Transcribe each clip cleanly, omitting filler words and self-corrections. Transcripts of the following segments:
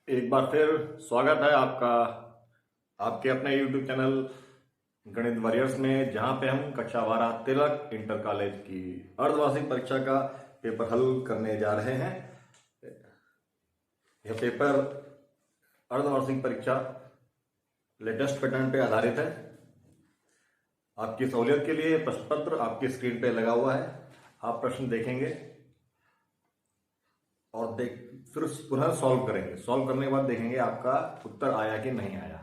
एक बार फिर स्वागत है आपका आपके अपने YouTube चैनल गणित वॉरियर्स में, जहां पे हम कक्षा 12 तिलक इंटर कॉलेज की अर्धवार्षिक परीक्षा का पेपर हल करने जा रहे हैं। यह पेपर अर्धवार्षिक परीक्षा लेटेस्ट पैटर्न पे आधारित है। आपकी सहूलियत के लिए प्रश्न पत्र आपकी स्क्रीन पे लगा हुआ है। आप प्रश्न देखेंगे और फिर पुनः सॉल्व करेंगे। सॉल्व करने के बाद देखेंगे आपका उत्तर आया कि नहीं आया।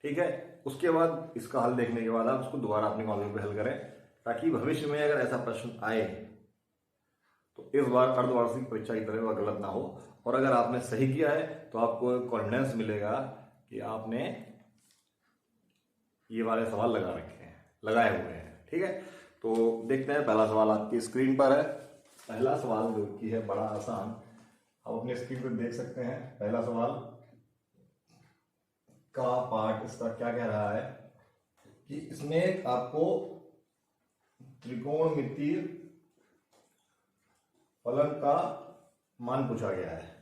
ठीक है, उसके बाद इसका हल देखने के बाद आप उसको दोबारा अपनी कॉलम पे हल करें, ताकि भविष्य में अगर ऐसा प्रश्न आए तो इस बार अर्धवार्षिक परीक्षा की तरह वह गलत ना हो। और अगर आपने सही किया है तो आपको कॉन्फिडेंस मिलेगा कि आपने ये वाले सवाल लगाए हुए हैं। ठीक है, तो देखते हैं। पहला सवाल आपकी स्क्रीन पर है। पहला सवाल जो कि है बड़ा आसान, आप अपने स्क्रीन पर देख सकते हैं। पहला सवाल का पार्ट इसका क्या कह रहा है कि इसमें आपको त्रिकोणमितीय फलन का मान पूछा गया है।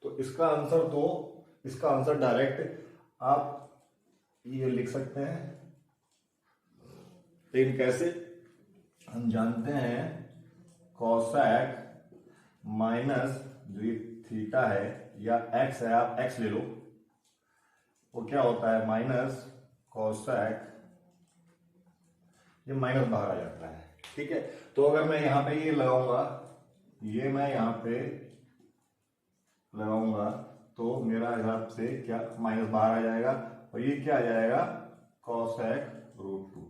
तो इसका आंसर डायरेक्ट आप ये लिख सकते हैं। लेकिन कैसे? हम जानते हैं कॉसेक माइनस जो ये थीटा है या एक्स है, आप एक्स ले लो, वो क्या होता है माइनस कॉसेक, ये माइनस बाहर आ जाता है। ठीक है, तो अगर मैं यहां पे ये लगाऊंगा, ये मैं यहां पे लगाऊंगा तो मेरा हिसाब से क्या माइनस बाहर आ जाएगा और ये क्या आ जाएगा कॉसेक रूट टू।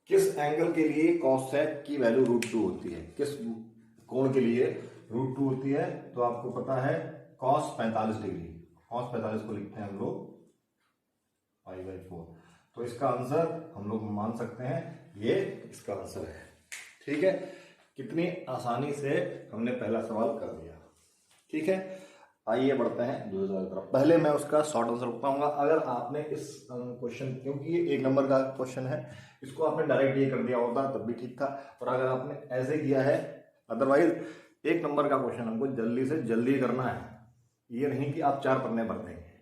किस एंगल के लिए कॉसेक की वैल्यू रूट टू होती है? किस कोण के लिए रूट टू होती है? तो आपको पता है कॉस 45 डिग्री। कॉस 45 को लिखते हैं हम लोग π/4। तो इसका आंसर हम लोग मान सकते हैं ये इसका आंसर है। ठीक है, कितनी आसानी से हमने पहला सवाल कर दिया। ठीक है, आइए बढ़ते हैं दूसरे सवाल की तरफ। पहले मैं उसका शॉर्ट आंसर बताऊंगा। अगर आपने इस क्वेश्चन, क्योंकि ये 1 नंबर का क्वेश्चन है, इसको आपने डायरेक्ट ये कर दिया होता तब भी ठीक था, और अगर आपने ऐसे किया है, अदरवाइज 1 नंबर का क्वेश्चन हमको जल्दी से जल्दी करना है। ये नहीं कि आप 4 पन्ने भर देंगे।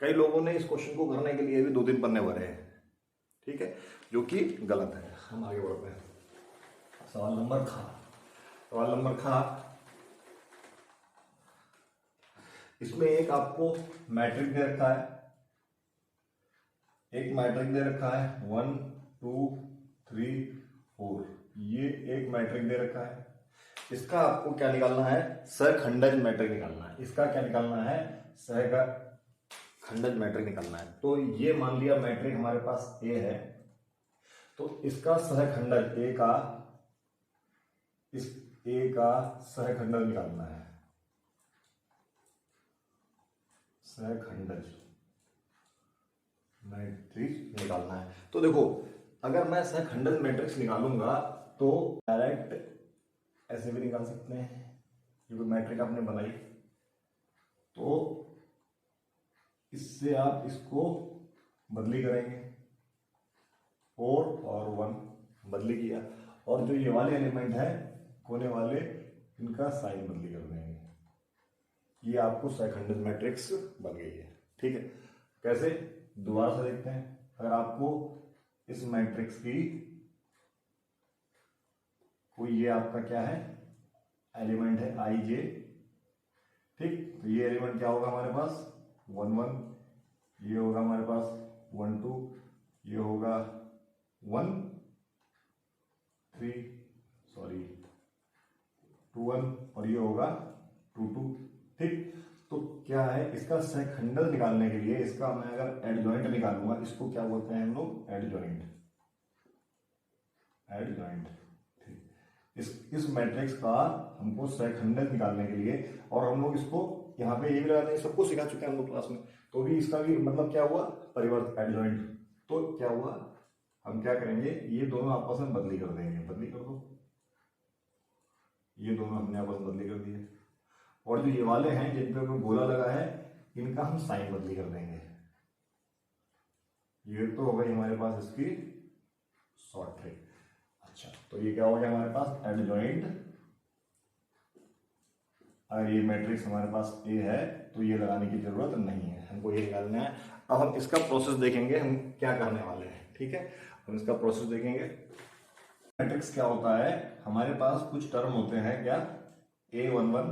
कई लोगों ने इस क्वेश्चन को करने के लिए भी 2-3 पन्ने भरे हैं। ठीक है, जो कि गलत है। हम आगे बढ़ते हैं। सवाल नंबर खा, इसमें एक आपको मैट्रिक दे रखा है। 1 2 3 4, ये एक मैट्रिक दे रखा है। इसका आपको क्या निकालना है? सहखंडज मैट्रिक निकालना है। इसका क्या निकालना है? सहखंडज मैट्रिक निकालना है। तो ये मान लिया मैट्रिक हमारे पास ए है, तो इसका सहखंडज ए का सहखंडज निकालना है। सहखंडज मैट्रिक्स निकालना है। तो देखो, अगर मैं सहखंडज मैट्रिक्स निकालूंगा तो डायरेक्ट ऐसे भी निकाल सकते हैं। जो मैट्रिक आपने बनाई, तो इससे आप इसको बदली करेंगे, 4 और 1 बदली किया, और जो ये वाले एलिमेंट है कोने वाले, इनका साइन बदली कर देंगे। ये आपको सहखंडज मैट्रिक्स बन गई है। ठीक है, कैसे? दोबारा से देखते हैं। अगर आपको इस मैट्रिक्स की कोई, ये आपका क्या है एलिमेंट है आई जे, ठीक, तो ये एलिमेंट क्या होगा हमारे पास 1 1, ये होगा हमारे पास 1 2, ये होगा 1 3 2 1, और ये होगा 2 2। ठीक, तो क्या है इसका सहखंडज निकालने के लिए, इसका मैं अगर एडजॉइंट निकालूंगा, इसको क्या बोलते हैं हम लोग? एडजॉइंट। ठीक, इस मैट्रिक्स का हमको सहखंडज निकालने के लिए, और हम लोग इसको यहाँ पे ये भी लगाते हैं, सबको सिखा चुके हैं हम लोग क्लास में, तो भी इसका भी मतलब क्या हुआ? परिवर्त, एडजॉइंट। तो क्या हुआ, हम क्या करेंगे, ये दोनों आपस में बदली कर देंगे। बदली कर दो, ये दोनों हमने आपस में बदली कर दिए, और जो ये वाले हैं जिन पे गोला लगा है, इनका हम साइन बदली कर देंगे। ये तो हो गई हमारे पास इसकी शॉर्ट ट्रिक। अच्छा, तो ये क्या हो गया हमारे पास? एडजॉइंट अगर ये मैट्रिक्स हमारे पास ए है तो ये लगाने की जरूरत नहीं है, हमको ये निकालना है। अब हम इसका प्रोसेस देखेंगे, हम क्या करने वाले हैं, ठीक है। हम इसका प्रोसेस देखेंगे। मैट्रिक्स क्या होता है, हमारे पास कुछ टर्म होते हैं क्या, A11,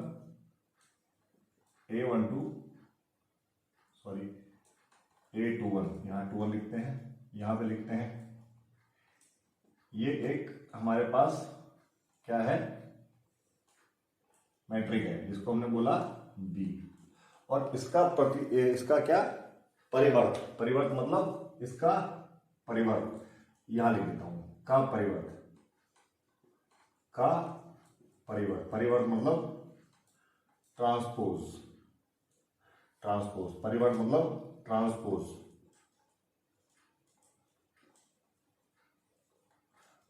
A12, सॉरी A21, यहाँ 21 लिखते हैं, यहाँ पे लिखते हैं। ये एक हमारे पास क्या है, मैट्रिक है, जिसको हमने बोला B। और इसका क्या, परिवर्त, परिवर्त मतलब इसका परिवर्त, यहां लिख देता हूं, का परिवर्त, का परिवर्त, परिवर्त मतलब ट्रांसपोज, ट्रांसपोज, परिवर्त मतलब ट्रांसपोज।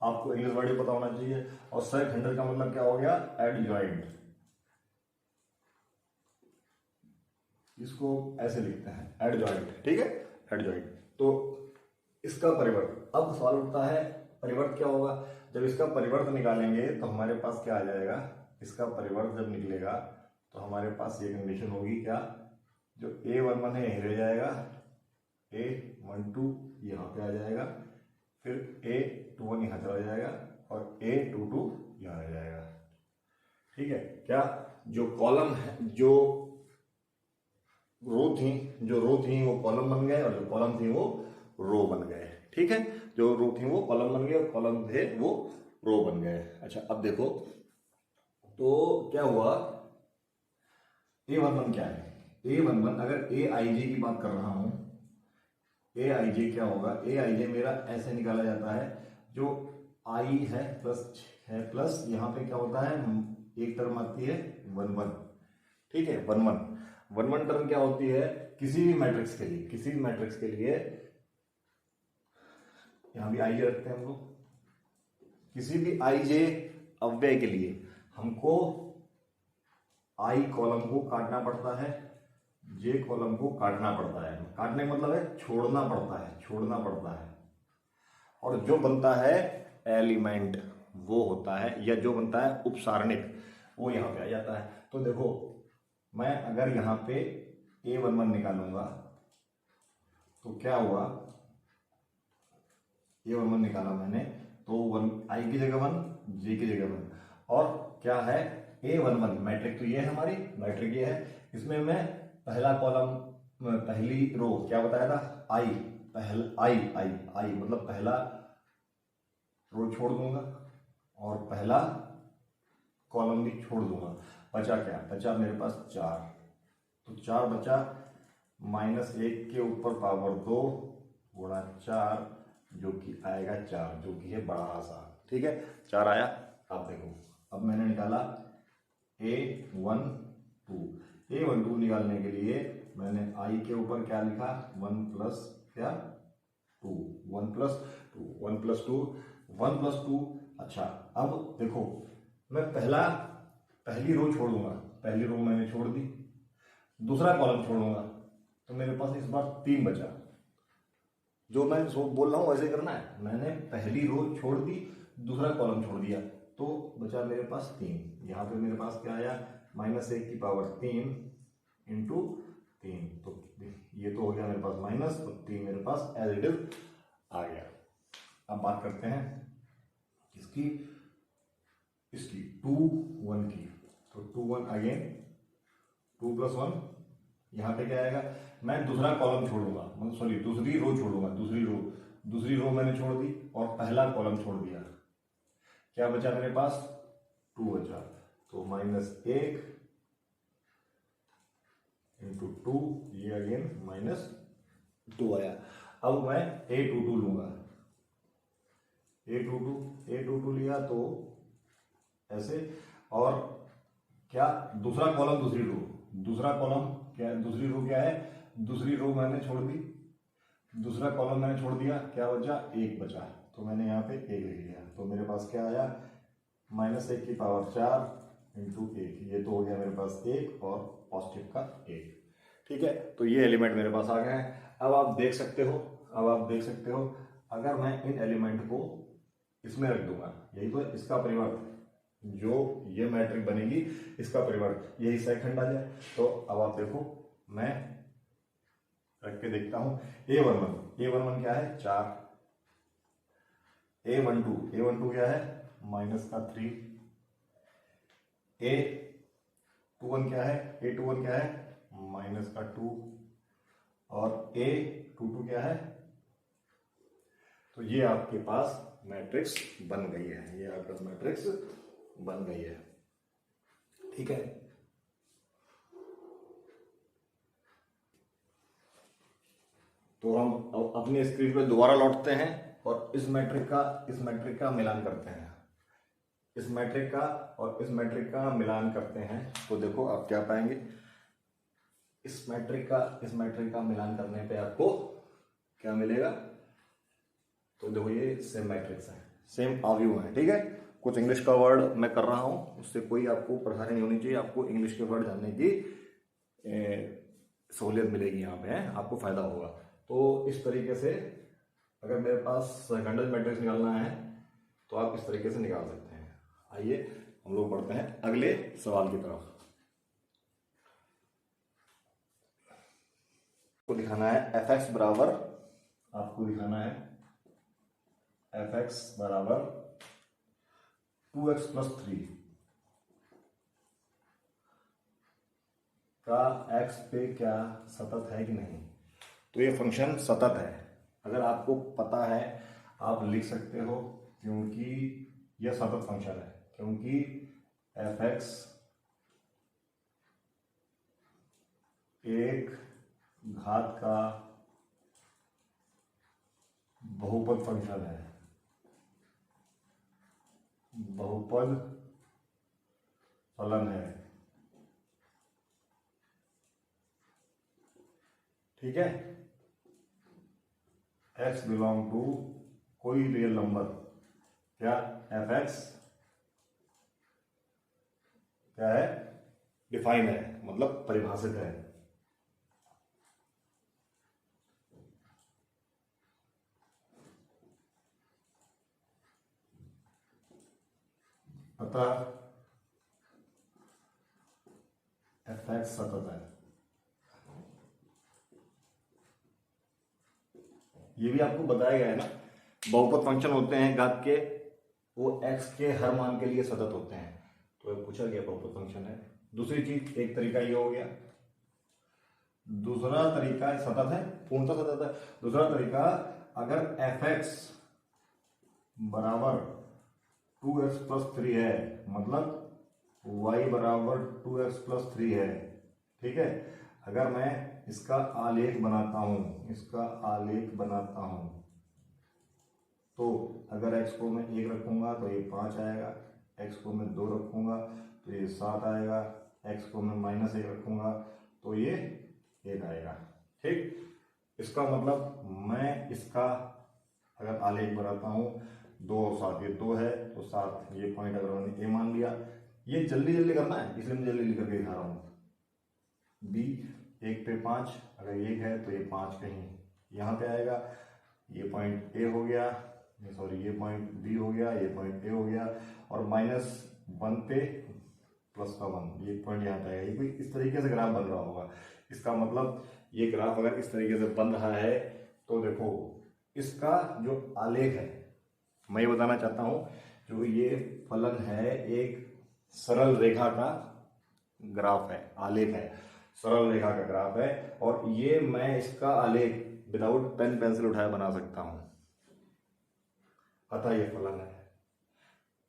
आपको इंग्लिश वर्ड ही पता होना चाहिए। और सेकंडरी का मतलब क्या हो गया, एडजॉइंट, इसको ऐसे लिखते हैं एडजॉइंट, ठीक है, एडजॉइंट। तो इसका परिवर्त, अब सवाल उठता है परिवर्त क्या होगा। जब इसका परिवर्त निकालेंगे तो हमारे पास क्या आ जाएगा, इसका परिवर्त जब निकलेगा तो हमारे पास ये कंडीशन होगी क्या, जो A11 है यहीं रह जाएगा, A12 यहाँ पे आ जाएगा, फिर A21 यहाँ चला जाएगा और A22 यहाँ आ जाएगा, ठीक है। क्या जो कॉलम है, जो रो थी वो कॉलम बन गए, और जो कॉलम थी वो रो बन गए, ठीक है। जो रो थी वो कॉलम बन गए और कॉलम थे वो रो बन गए। अच्छा अब देखो तो क्या हुआ, A11 क्या है, A11 अगर AIJ की बात कर रहा हूं, AIJ क्या होगा, AIJ मेरा ऐसे निकाला जाता है, जो I है प्लस यहाँ पे क्या होता है, एक टर्म आती है 11, ठीक है, 11 टर्म क्या होती है, किसी भी मैट्रिक्स के लिए, किसी भी मैट्रिक्स के लिए, यहां भी आईजे रखते हैं हम लोग, किसी भी आईजे अव्यय के लिए हमको आई कॉलम को काटना पड़ता है, जे कॉलम को काटना पड़ता है, काटने का मतलब है छोड़ना पड़ता है, छोड़ना पड़ता है। और जो बनता है एलिमेंट वो होता है, या जो बनता है उपसारणिक वो यहाँ पे आ जाता है। तो देखो मैं अगर यहाँ पे A11 निकालूंगा तो क्या हुआ, A11 निकाला मैंने तो आई की जगह 1, जे की जगह 1, और क्या है A11 मैट्रिक, तो ये है हमारी मैट्रिक, ये है। इसमें मैं पहला कॉलम, पहली रो क्या बताया था, आई, पहला आई मतलब पहला रो छोड़ दूंगा और पहला कॉलम भी छोड़ दूंगा। बचा क्या, बचा मेरे पास 4, तो 4 बचा, -1 के ऊपर पावर 2 गुणा 4, जो कि आएगा 4, जो कि है बड़ा सा, ठीक है, 4 आया। अब देखो अब मैंने निकाला A12 निकालने के लिए मैंने आई के ऊपर क्या लिखा, 1 प्लस क्या 2, 1 प्लस 2, 1 प्लस 2, 1 प्लस 2। अच्छा अब देखो मैं पहली रो छोड़ दूंगा, पहली रो मैंने छोड़ दी, दूसरा कॉलम छोड़ूंगा तो मेरे पास इस बार 3 बचा। जो मैं बोल रहा हूँ वैसे करना है, मैंने पहली रो छोड़ दी, दूसरा कॉलम छोड़ दिया, तो बचा मेरे पास 3। यहाँ पे मेरे पास क्या आया, -1 की पावर 3 इंटू 3, तो ये तो हो गया मेरे पास माइनस, तो 3 मेरे पास एज इट इज आ गया। अब बात करते हैं इसकी 2 1 की, तो 2 1 अगेन 2 + 1, यहाँ पे क्या आएगा, मैं दूसरा कॉलम छोड़ूंगा, मतलब सॉरी दूसरी रो छोड़ूंगा, दूसरी रो मैंने छोड़ दी और पहला कॉलम छोड़ दिया, क्या बचा मेरे पास 2 बचा, तो -1 इंटू 2, ये अगेन -2 आया। अब मैं A22 लूंगा, A22 लिया तो ऐसे, और क्या दूसरा कॉलम दूसरा कॉलम क्या, दूसरी रो क्या है, दूसरी रो मैंने छोड़ दी, दूसरा कॉलम मैंने छोड़ दिया, क्या बचा 1 बचा, तो मैंने यहाँ पे 1 लिख लिया, तो मेरे पास क्या आया -1 की पावर 4 इंटू 1, ये तो हो गया मेरे पास 1 और पॉजिटिव का 1, ठीक है। तो ये एलिमेंट मेरे पास आ गए हैं। अब आप देख सकते हो अगर मैं इन एलिमेंट को इसमें रख दूंगा, यही तो इसका परिवर्त, जो ये मैट्रिक बनेगी इसका परिवर्त यही सेकंड आ जाए। तो अब आप देखो, मैं रख के देखता हूं। A11 क्या है 4, A12 क्या है -3, A21 क्या है -2 और A22 क्या है। तो ये आपके पास मैट्रिक्स बन गई है, ये आपका मैट्रिक्स बन गई है। ठीक है, तो हम अपनी स्क्रीन पे दोबारा लौटते हैं और इस मैट्रिक का मिलान करते हैं। इस मैट्रिक का और इस मैट्रिक का मिलान करते हैं तो देखो आप क्या पाएंगे। इस मैट्रिक का मिलान करने पे आपको क्या मिलेगा। तो देखो ये सेम मैट्रिक्स है, सेम अवयव है। ठीक है, कुछ इंग्लिश का वर्ड मैं कर रहा हूं, उससे कोई आपको परेशानी नहीं होनी चाहिए। आपको इंग्लिश के वर्ड जानने की सहूलियत मिलेगी, यहाँ पे आपको फायदा होगा। तो इस तरीके से अगर मेरे पास सेकेंडरी मैट्रिक्स निकालना है तो आप इस तरीके से निकाल सकते हैं। आइए हम लोग बढ़ते हैं अगले सवाल की तरफ। आपको दिखाना है fx बराबर, आपको दिखाना है fx बराबर 2x + 3 का x पे क्या सतत है कि नहीं। तो ये फंक्शन सतत है। अगर आपको पता है आप लिख सकते हो, क्योंकि यह सतत फंक्शन है, क्योंकि fx एक घात का बहुपद फंक्शन है, बहुपद फलन है। ठीक है, x बिलोंग टू कोई रियल नंबर, क्या fx क्या है, डिफाइन है, मतलब परिभाषित है। अतः fx सतत है। ये भी आपको बताया गया है ना, बहुपद फंक्शन होते हैं घात के, वो x के हर मान के लिए सतत होते हैं। तो पूछा गया बहुपद फंक्शन है। दूसरी चीज, एक तरीका ये हो गया, दूसरा तरीका सतत है, पूर्णतः सतत है। दूसरा तरीका, अगर fx बराबर 2x + 3 है, मतलब y बराबर 2x + 3 है। ठीक है, अगर मैं इसका आलेख बनाता हूं, तो अगर x को मैं 1 रखूंगा तो ये 5 आएगा, x को मैं 2 रखूंगा तो ये 7 आएगा, x को मैं -1 रखूंगा तो ये 1 आएगा। ठीक, इसका मतलब मैं इसका अगर आलेख बनाता हूं, 2 और 7, ये 2 है तो 7, ये पॉइंट अगर मैंने ए मान लिया, ये जल्दी जल्दी करना है इसलिए मैं जल्दी करके दिखा रहा हूं। b 1 पे 5, अगर 1 है तो ये 5 कहीं यहाँ पे आएगा, ये पॉइंट ए हो गया, सॉरी ये पॉइंट बी हो गया, ये पॉइंट ए हो गया, और -1 पे +1 ये पॉइंट यहाँ पे आएगा। ये कोई इस तरीके से ग्राफ बन रहा होगा। इसका मतलब ये ग्राफ अगर इस तरीके से बन रहा है तो देखो इसका जो आलेख है, मैं ये बताना चाहता हूं, जो ये फलन है एक सरल रेखा का ग्राफ है, आलेख है, सरल रेखा का ग्राफ है, और ये मैं इसका आलेख विदाउट पेन पेंसिल उठाए बना सकता हूं। अतः यह फलन है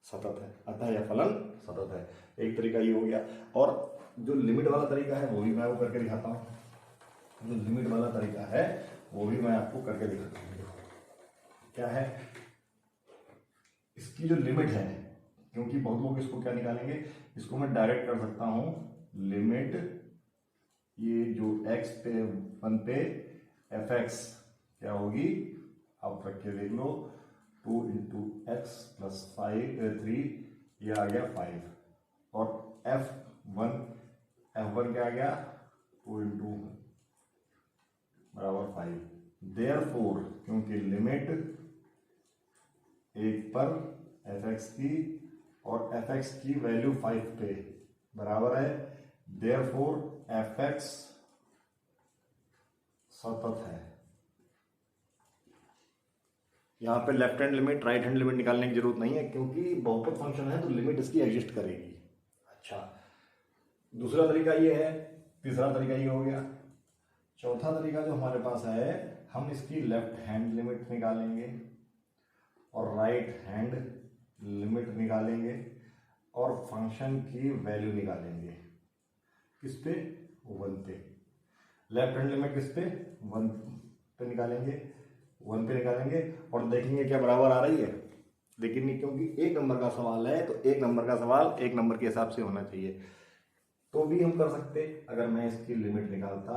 सतत है, अतः यह फलन सतत है। एक तरीका ये हो गया, और जो लिमिट वाला तरीका है वो भी मैं आपको करके दिखाता हूं। जो लिमिट वाला तरीका है वो भी मैं आपको करके दिखाता हूं। क्या है इसकी जो लिमिट है, क्योंकि बहुत लोग इसको क्या निकालेंगे, इसको मैं डायरेक्ट कर सकता हूं, लिमिट ये जो x पे 1 पे fx क्या होगी, आप रख के देख लो, 2 × x + 3 ये आ गया 5, और f1 क्या आ गया 2 × बराबर 5। देयरफॉर क्योंकि लिमिट 1 पर fx की और एफ एक्स की वैल्यू 5 पे बराबर है, देयरफॉर एफ एक्स सतत है। यहाँ पे left hand limit right hand limit निकालने की जरूरत नहीं है, क्योंकि बहुपद फंक्शन है तो लिमिट इसकी एग्जिस्ट करेगी। अच्छा, दूसरा तरीका ये है, तीसरा तरीका ये हो गया। चौथा तरीका जो हमारे पास है, हम इसकी लेफ्ट हैंड लिमिट निकालेंगे और राइट हैंड लिमिट निकालेंगे और फंक्शन की वैल्यू निकालेंगे। किस पे? 1 पे। लेफ्ट हैंड लिमिट किस पे? 1 पे निकालेंगे, 1 पे निकालेंगे और देखेंगे क्या बराबर आ रही है। लेकिन क्योंकि 1 नंबर का सवाल है तो 1 नंबर का सवाल 1 नंबर के हिसाब से होना चाहिए। तो भी हम कर सकते, अगर मैं इसकी लिमिट निकालता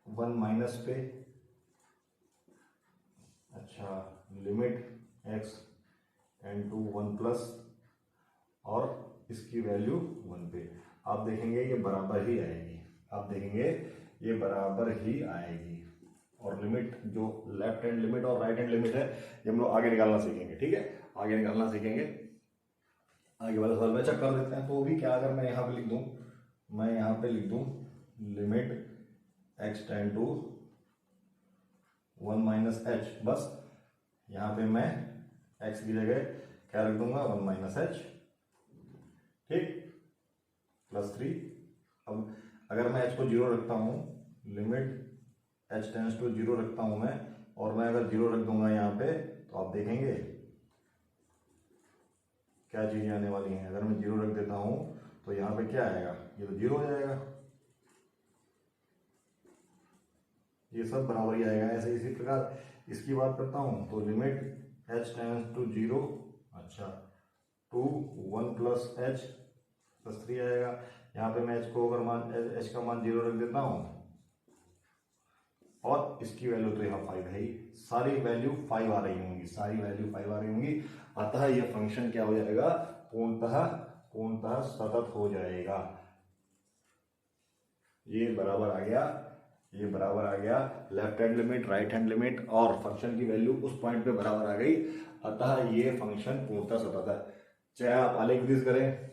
1 माइनस पे, अच्छा, limit x tend to 1 plus और इसकी वैल्यू 1 पे, आप देखेंगे ये बराबर ही आएगी, आप देखेंगे ये बराबर ही आएगी। और लिमिट जो लेफ्ट हैंड लिमिट और राइट हैंड लिमिट है ये हम लोग आगे निकालना सीखेंगे, ठीक है, आगे निकालना सीखेंगे। आगे वाला सवाल में चेक कर देते हैं। तो भी क्या, अगर मैं यहाँ पे लिख दूँ, मैं यहाँ पे लिख दूँ limit x tend to 1 minus H, बस यहाँ पे मैं x की जगह क्या रख दूंगा, 1 माइनस एच, ठीक, प्लस 3। अब अगर मैं h को 0 रखता हूँ, लिमिट h टेंड्स टू 0 रखता हूँ मैं, और मैं अगर 0 रख दूंगा यहाँ पे, तो आप देखेंगे क्या चीजें आने वाली हैं। अगर मैं 0 रख देता हूँ तो यहाँ पे क्या आएगा, ये तो 0 हो जाएगा, ये सब बराबर ही आएगा। ऐसे इसी प्रकार इसकी बात करता हूँ तो लिमिट h टेंड्स टू 0, अच्छा, टू 1 प्लस h प्लस 3 आएगा। यहाँ पे मैं h को अगर h का मान 0 रख देता हूँ और इसकी वैल्यू तो यहाँ 5 है ही, सारी वैल्यू 5 आ रही होंगी, सारी वैल्यू 5 आ रही होंगी। अतः यह फंक्शन क्या हो जाएगा, पूर्णतः सतत हो जाएगा। ये बराबर आ गया, ये बराबर आ गया, left hand limit right hand limit और फंक्शन की वैल्यू उस पॉइंट पे बराबर आ गई। अतः ये फंक्शन पूर्णतः सतत है। चाहे आप आलेख विधि से करें,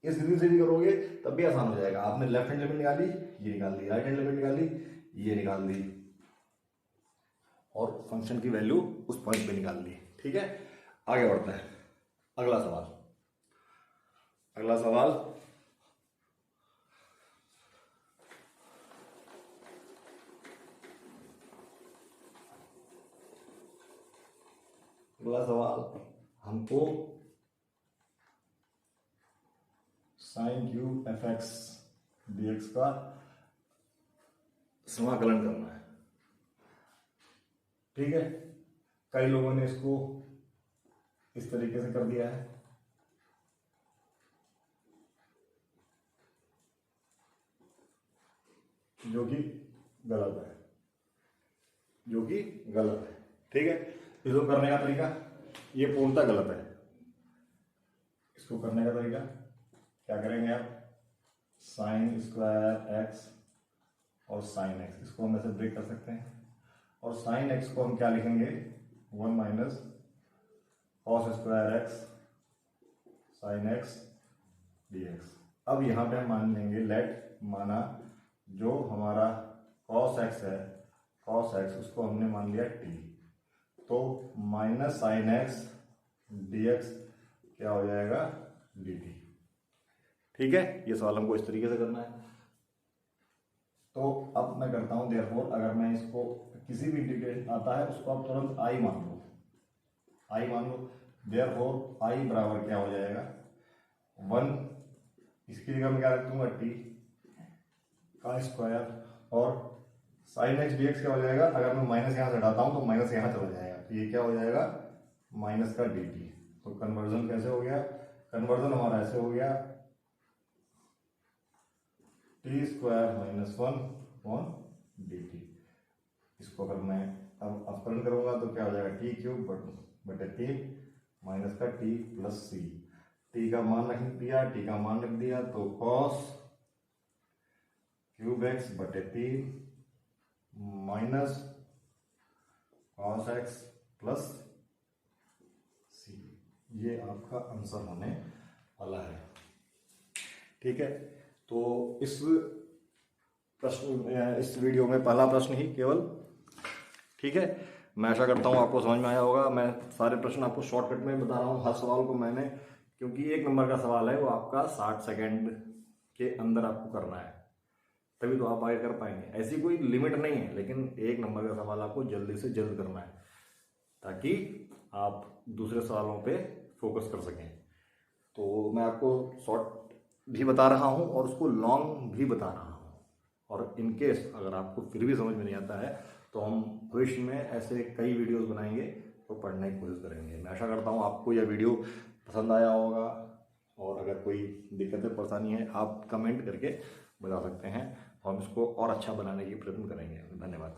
इस विधि से भी करोगे तब भी आसान हो जाएगा। आपने लेफ्ट हैंड लिमिट निकाली, ये निकाल दी, राइट हैंड लिमिट निकाली, ये निकाल दी, और फंक्शन की वैल्यू उस पॉइंट पे निकाल दी, ठीक है। आगे बढ़ते हैं, अगला सवाल। अगला सवाल, हमको sine cube F x D x का समाकलन करना है, ठीक है। कई लोगों ने इसको इस तरीके से कर दिया है, जो कि गलत है, जो कि गलत है, ठीक है। इसको करने का तरीका ये पूर्णतः गलत है। इसको करने का तरीका क्या करेंगे आप, साइन स्क्वायर एक्स और साइन एक्स, इसको हम ऐसे ब्रेक कर सकते हैं, और साइन एक्स को हम क्या लिखेंगे, 1 minus cos square x sine x D x. अब यहाँ पे हम मान लेंगे, लेट माना जो हमारा कॉस एक्स है, कॉस एक्स उसको हमने मान लिया टी, तो minus sine x D x क्या हो जाएगा, डी टी, ठीक है। ये सवाल हमको इस तरीके से करना है। तो अब मैं करता हूं, देयरफॉर अगर मैं इसको किसी भी इंटीग्रेशन आता है उसको आप तुरंत आई मान लो, आई मान लो। देयरफॉर आई बराबर क्या हो जाएगा, 1, इसकी जगह मैं क्या रख दूंगा, टी का स्क्वायर, और साइन एक्स डी एक्स क्या हो जाएगा, अगर मैं माइनस यहाँ से हटाता हूँ तो माइनस यहाँ चला जाएगा, तो ये क्या हो जाएगा, माइनस का डी टी। तो कन्वर्जन कैसे हो गया, कन्वर्जन हमारा ऐसे हो गया, T square minus 1 upon D T. इसको अगर मैं अब अपकरण करूंगा तो क्या हो जाएगा, टी क्यूब बटे 3 माइनस का टी प्लस सी, टी का मान रख दिया, टी का मान रख दिया, तो कॉस क्यूब एक्स बटे 3 माइनस कॉस एक्स प्लस सी ये आपका आंसर होने वाला है। ठीक है, तो इस वीडियो में पहला प्रश्न ही केवल। ठीक है, मैं आशा करता हूँ आपको समझ में आया होगा। मैं सारे प्रश्न आपको शॉर्टकट में बता रहा हूँ, हर सवाल को मैंने, क्योंकि 1 नंबर का सवाल है वो आपका 60 सेकंड के अंदर आपको करना है, तभी तो आप आगे कर पाएंगे। ऐसी कोई लिमिट नहीं है, लेकिन 1 नंबर का सवाल आपको जल्दी से जल्द करना है ताकि आप दूसरे सवालों पे फोकस कर सकें। तो मैं आपको शॉर्ट भी बता रहा हूँ और उसको लॉन्ग भी बता रहा हूँ, और इनकेस अगर आपको फिर भी समझ में नहीं आता है तो हम भविष्य में ऐसे कई वीडियोस बनाएंगे तो पढ़ने की कोशिश करेंगे। मैं आशा करता हूँ आपको यह वीडियो पसंद आया होगा, और अगर कोई दिक्कतें परेशानी है आप कमेंट करके बता सकते हैं, तो हम इसको और अच्छा बनाने की प्रयत्न करेंगे। धन्यवाद।